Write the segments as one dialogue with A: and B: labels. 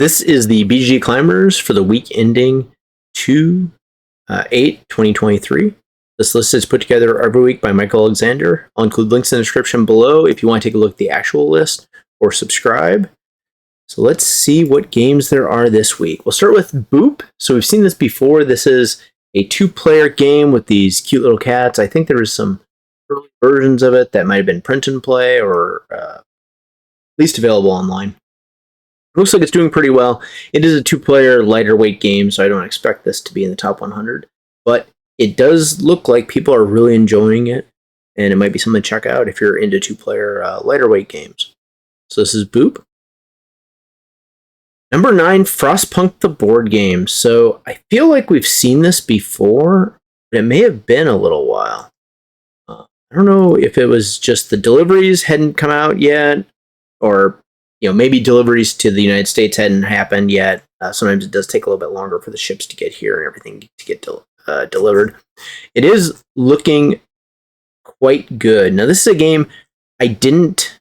A: This is the BG Climbers for the week ending 2/8/2023. This list is put together every week by Michael Alexander. I'll include links in the description below if you want to take a look at the actual list or subscribe. So let's see what games there are this week. We'll start with Boop. So we've seen this before. This is a 2-player game with these cute little cats. I think there was some early versions of it that might have been print and play or at least available online. Looks like it's doing pretty well. It is a 2-player lighter weight game, so I don't expect this to be in the top 100. But it does look like people are really enjoying it, and it might be something to check out if you're into 2-player lighter weight games. So this is Boop. Number 9, Frostpunk the board game. So I feel like we've seen this before, but it may have been a little while. I don't know if it was just the deliveries hadn't come out yet, or maybe deliveries to the United States hadn't happened yet. Sometimes it does take a little bit longer for the ships to get here and everything to get delivered. It is looking quite good. Now, this is a game I didn't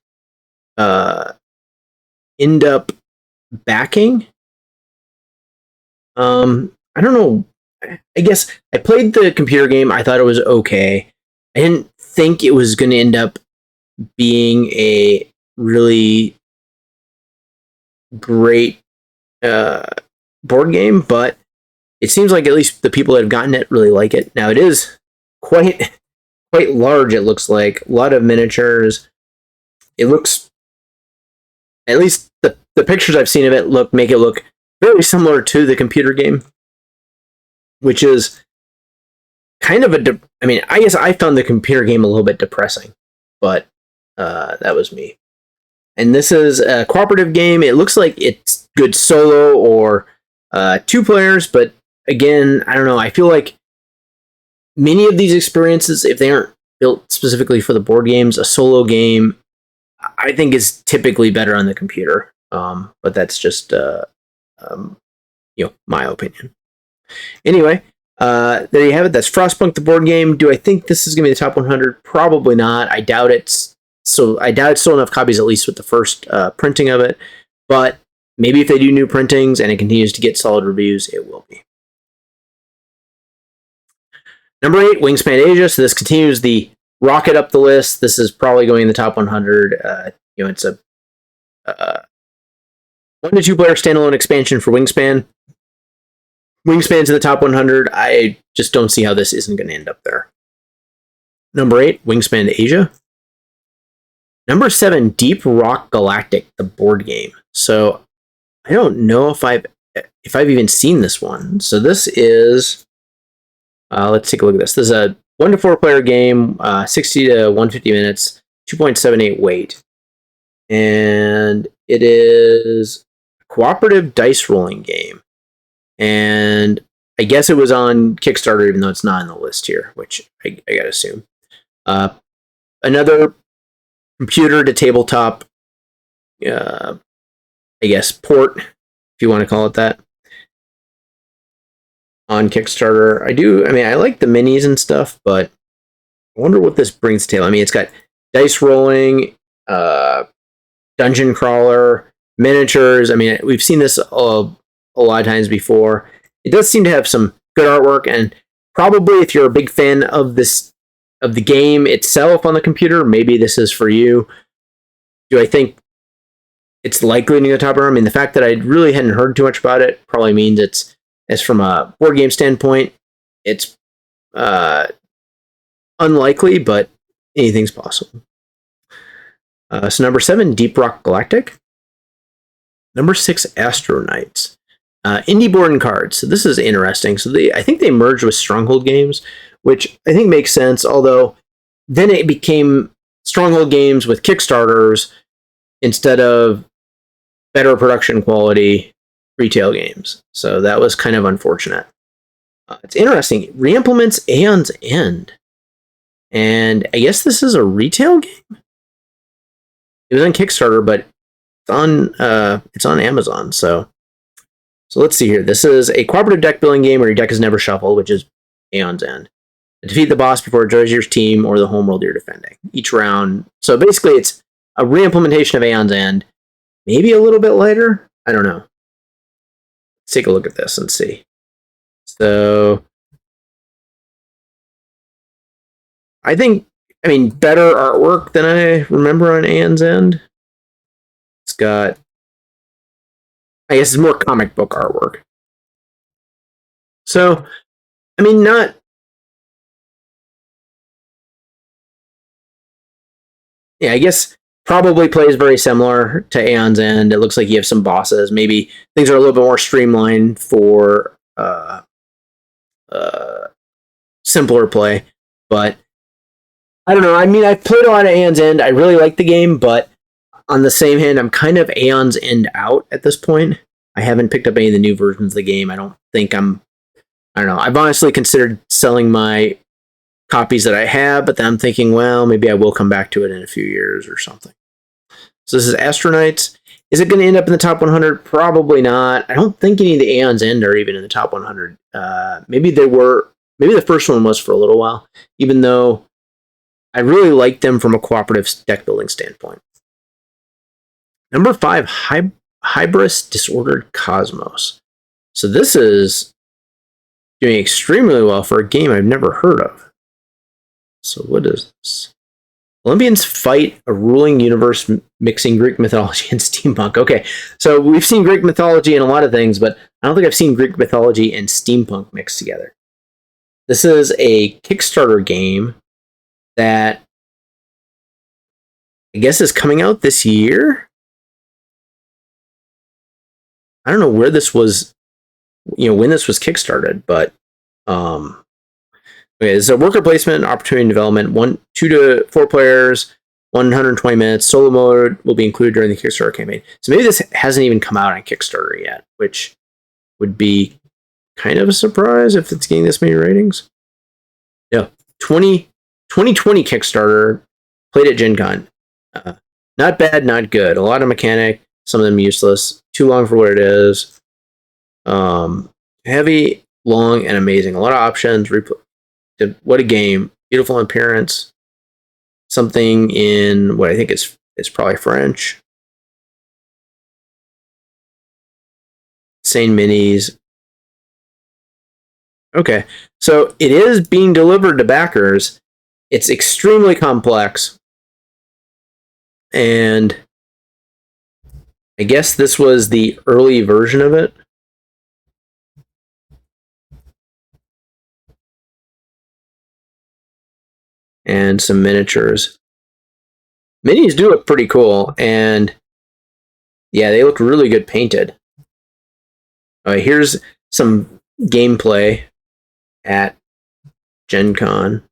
A: end up backing. I don't know. I guess I played the computer game. I thought it was okay. I didn't think it was going to end up being a really great board game, but it seems like at least the people that have gotten it really like it. Now, it is quite large, it looks like. A lot of miniatures. It looks, at least the pictures I've seen of it make it look very similar to the computer game, which is kind of I guess I found the computer game a little bit depressing, but that was me. And this is a cooperative game. It looks like it's good solo or 2 players, but again, I don't know. I feel like many of these experiences, if they aren't built specifically for the board games, a solo game, I think is typically better on the computer. But that's just my opinion. Anyway, there you have it. That's Frostpunk the board game. Do I think this is going to be the top 100? Probably not. I doubt it's. So I doubt it's sold enough copies, at least with the first printing of it. But maybe if they do new printings and it continues to get solid reviews, it will be. Number 8, Wingspan Asia. So this continues the rocket up the list. This is probably going in the top 100. It's a 1 to 2 player standalone expansion for Wingspan. Wingspan's in the top 100. I just don't see how this isn't going to end up there. Number 8, Wingspan Asia. Number 7, Deep Rock Galactic, the board game. So I don't know if I've even seen this one. So this is, let's take a look at this. This is a 1 to 4 player game, 60 to 150 minutes, 2.78 weight. And it is a cooperative dice rolling game. And I guess it was on Kickstarter, even though it's not on the list here, which I gotta assume. Another computer to tabletop, I guess, port, if you want to call it that, on Kickstarter. I like the minis and stuff, but I wonder what this brings to the table. It's got dice rolling, dungeon crawler, miniatures. We've seen this a lot of times before. It does seem to have some good artwork, and probably if you're a big fan of the game itself on the computer, maybe this is for you. Do I think it's likely to be the top row? The fact that I really hadn't heard too much about it probably means as from a board game standpoint, it's unlikely, but anything's possible. So number 7, Deep Rock Galactic. Number 6, Astro Knights. Indie board and cards. So this is interesting. So I think they merged with Stronghold Games, which I think makes sense, although then it became Stronghold Games with Kickstarters instead of better production quality retail games. So that was kind of unfortunate. It's interesting. Re-implements Aeon's End. And I guess this is a retail game? It was on Kickstarter, but it's on Amazon. So let's see here. This is a cooperative deck building game where your deck is never shuffled, which is Aeon's End. Defeat the boss before it joins your team or the homeworld you're defending. Each round. So basically, it's a re-implementation of Aeon's End. Maybe a little bit lighter. I don't know. let's take a look at this and see. So I think, better artwork than I remember on Aeon's End. It's got, I guess it's more comic book artwork. So, not... Yeah, I guess probably plays very similar to Aeon's End. It looks like you have some bosses. Maybe things are a little bit more streamlined for simpler play. But I don't know. I've played a lot of Aeon's End. I really like the game, but on the same hand, I'm kind of Aeon's End out at this point. I haven't picked up any of the new versions of the game. I don't know. I've honestly considered selling my copies that I have, but then I'm thinking, well, maybe I will come back to it in a few years or something. So this is Astronauts. Is it going to end up in the top 100? Probably not. I don't think any of the Aeon's End are even in the top 100. Maybe they were. Maybe the first one was for a little while, even though I really liked them from a cooperative deck building standpoint. Number 5, Hybris Disordered Cosmos. So this is doing extremely well for a game I've never heard of. So what is this? Olympians fight a ruling universe mixing Greek mythology and steampunk. Okay, so we've seen Greek mythology in a lot of things, but I don't think I've seen Greek mythology and steampunk mixed together. This is a Kickstarter game that I guess is coming out this year. I don't know where this was, when this was kickstarted, but okay, this is a worker placement, opportunity development, 2 to 4 players, 120 minutes. Solo mode will be included during the Kickstarter campaign. So maybe this hasn't even come out on Kickstarter yet, which would be kind of a surprise if it's getting this many ratings. Yeah, 2020 Kickstarter, played at Gen Con. Not bad, not good. A lot of mechanic, some of them useless. Too long for what it is. Heavy, long, and amazing. A lot of options. What a game. Beautiful appearance. Something in what I think is probably French. Insane minis. Okay, so it is being delivered to backers. It's extremely complex. And I guess this was the early version of it. And some miniatures. Minis do look pretty cool, and yeah, they look really good painted. Here's some gameplay at Gen Con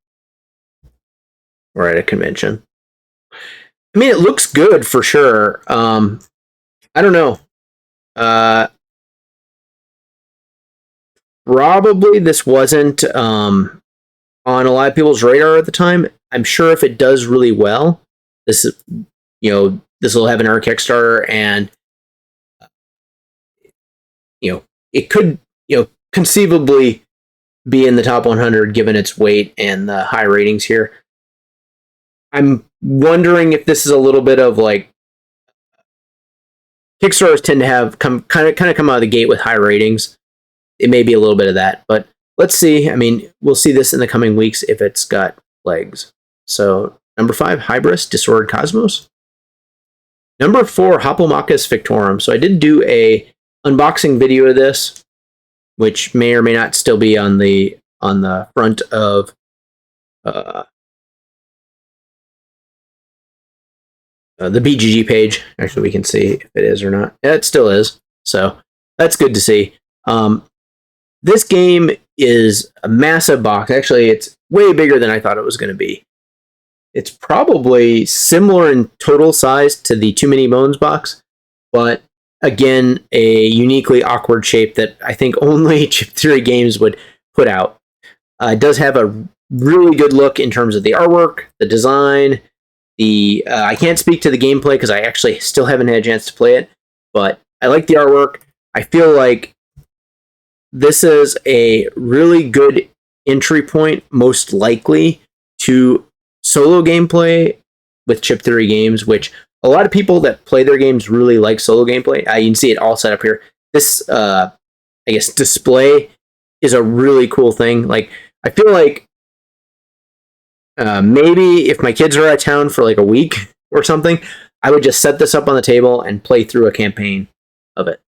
A: or at a convention. It looks good for sure. I don't know. Probably this wasn't on a lot of people's radar at the time. I'm sure if it does really well, this will have an our Kickstarter, and it could conceivably be in the top 100 given its weight and the high ratings here. I'm wondering if this is a little bit of like Kickstarters tend to have come out of the gate with high ratings. It may be a little bit of that, but let's see. We'll see this in the coming weeks if it's got legs. So number 5, Hybris Disordered Cosmos. Number 4, Hoplomachus Victorum. So I did do a unboxing video of this, which may or may not still be on the front of the BGG page. Actually, we can see if it is or not. Yeah, it still is. So that's good to see. This game is a massive box. Actually, it's way bigger than I thought it was going to be. It's probably similar in total size to the Too Many Bones box, but again, a uniquely awkward shape that I think only Chip Theory Games would put out. It does have a really good look in terms of the artwork, the design. I can't speak to the gameplay because I actually still haven't had a chance to play it, but I like the artwork. I feel like this is a really good entry point, most likely, to solo gameplay with Chip Theory Games, which a lot of people that play their games really like solo gameplay. You can see it all set up here. This I guess, display is a really cool thing. Like, I feel like maybe if my kids are out of town for like a week or something, I would just set this up on the table and play through a campaign of it.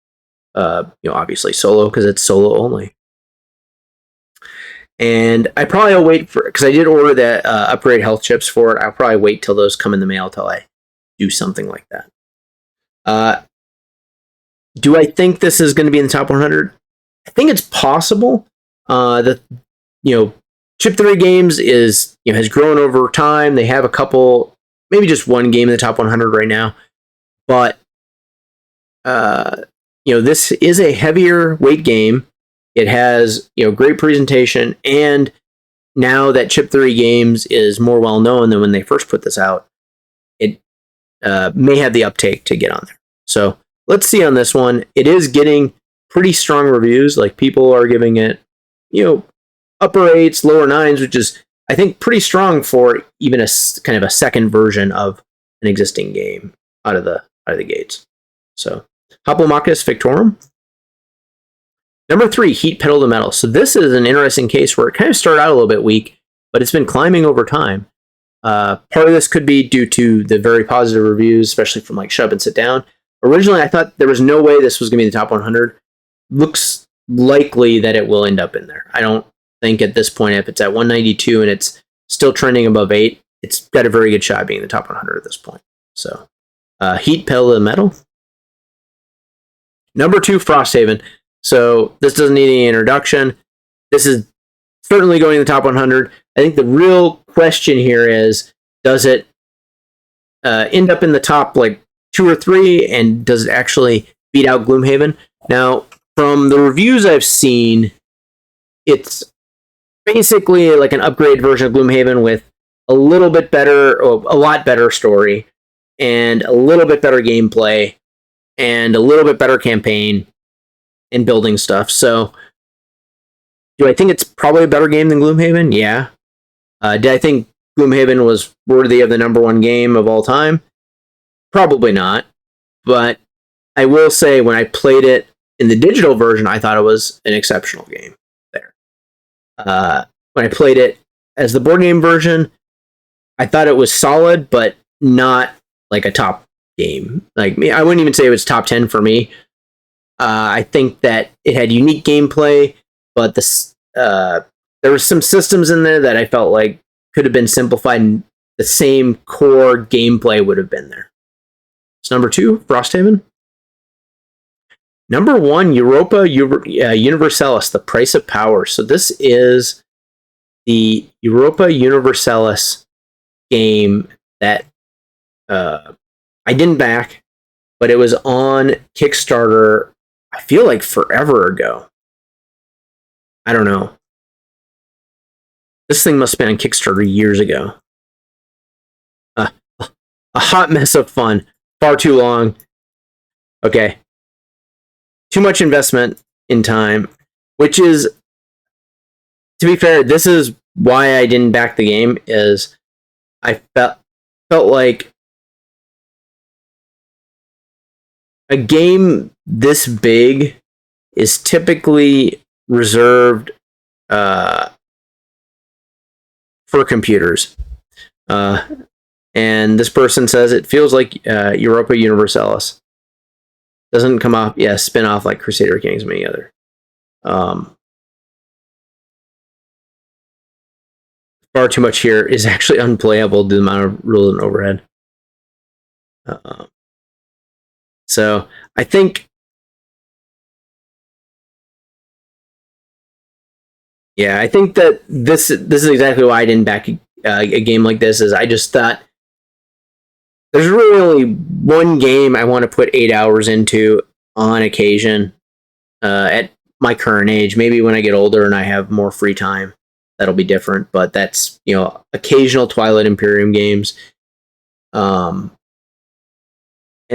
A: Obviously solo, because it's solo only. And I probably will wait for, because I did order that upgrade health chips for it. I'll probably wait till those come in the mail till I do something like that. Do I think this is going to be in the top 100? I think it's possible. That Chip 3 Games has grown over time. They have a couple, maybe just one game in the top 100 right now, but this is a heavier weight game. It has great presentation, and now that Chip 3 Games is more well known than when they first put this out, it may have the uptake to get on there. So let's see on this one. It is getting pretty strong reviews. Like, people are giving it upper 8s, lower 9s, which is, I think, pretty strong for even a kind of a second version of an existing game out of the gates. So Hoplomachus Victorum. Number 3, Heat Pedal to Metal. So this is an interesting case where it kind of started out a little bit weak, but it's been climbing over time. Part of this could be due to the very positive reviews, especially from like Shut Up and Sit Down. Originally, I thought there was no way this was going to be the top 100. Looks likely that it will end up in there. I don't think at this point, if it's at 192 and it's still trending above 8, it's got a very good shot being the top 100 at this point. So, Heat Pedal to Metal. Number 2, Frosthaven. So this doesn't need any introduction. This is certainly going in the top 100. I think the real question here is, does it end up in the top like 2 or 3, and does it actually beat out Gloomhaven? Now, from the reviews I've seen, it's basically like an upgrade version of Gloomhaven with a little bit better, or a lot better story, and a little bit better gameplay, and a little bit better campaign and building stuff. So, do I think it's probably a better game than Gloomhaven? Yeah. Did I think Gloomhaven was worthy of the number 1 game of all time? Probably not. But I will say, when I played it in the digital version, I thought it was an exceptional game there. When I played it as the board game version, I thought it was solid, but not like a top game. Like, I wouldn't even say it was top 10 for me. I think that it had unique gameplay, but there were some systems in there that I felt like could have been simplified, and the same core gameplay would have been there. So number 2, Frosthaven. Number 1, Europa Universalis, The Price of Power. So this is the Europa Universalis game that I didn't back, but it was on Kickstarter, I feel like forever ago. I don't know. This thing must have been on Kickstarter years ago. A hot mess of fun. Far too long. Okay. Too much investment in time, which is, to be fair, this is why I didn't back the game, is I felt like a game this big is typically reserved for computers. And this person says it feels like Europa Universalis. Doesn't come off, spin off like Crusader Kings or many other. Far too much here is actually unplayable due to the amount of rules and overhead. So I think, I think that this is exactly why I didn't back a game like this. Is I just thought there's really only one game I want to put 8 hours into on occasion at my current age. Maybe when I get older and I have more free time, that'll be different. But that's, occasional Twilight Imperium games. And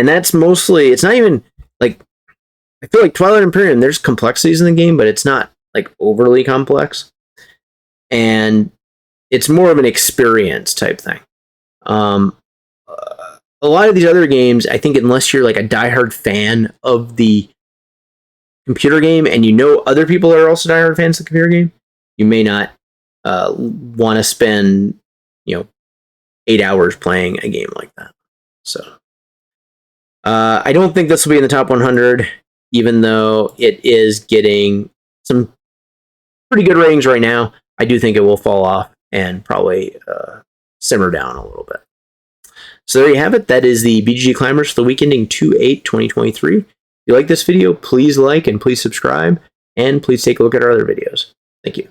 A: that's mostly, it's not even like, I feel like Twilight Imperium, there's complexities in the game, but it's not like overly complex. And it's more of an experience type thing. A lot of these other games, I think, unless you're like a diehard fan of the computer game and you know other people are also diehard fans of the computer game, you may not want to spend 8 hours playing a game like that. So I don't think this will be in the top 100, even though it is getting some pretty good ratings right now. I do think it will fall off and probably simmer down a little bit. So there you have it. That is the BGG Climbers for the week ending 2/8/2023. If you like this video, please like and please subscribe, and please take a look at our other videos. Thank you.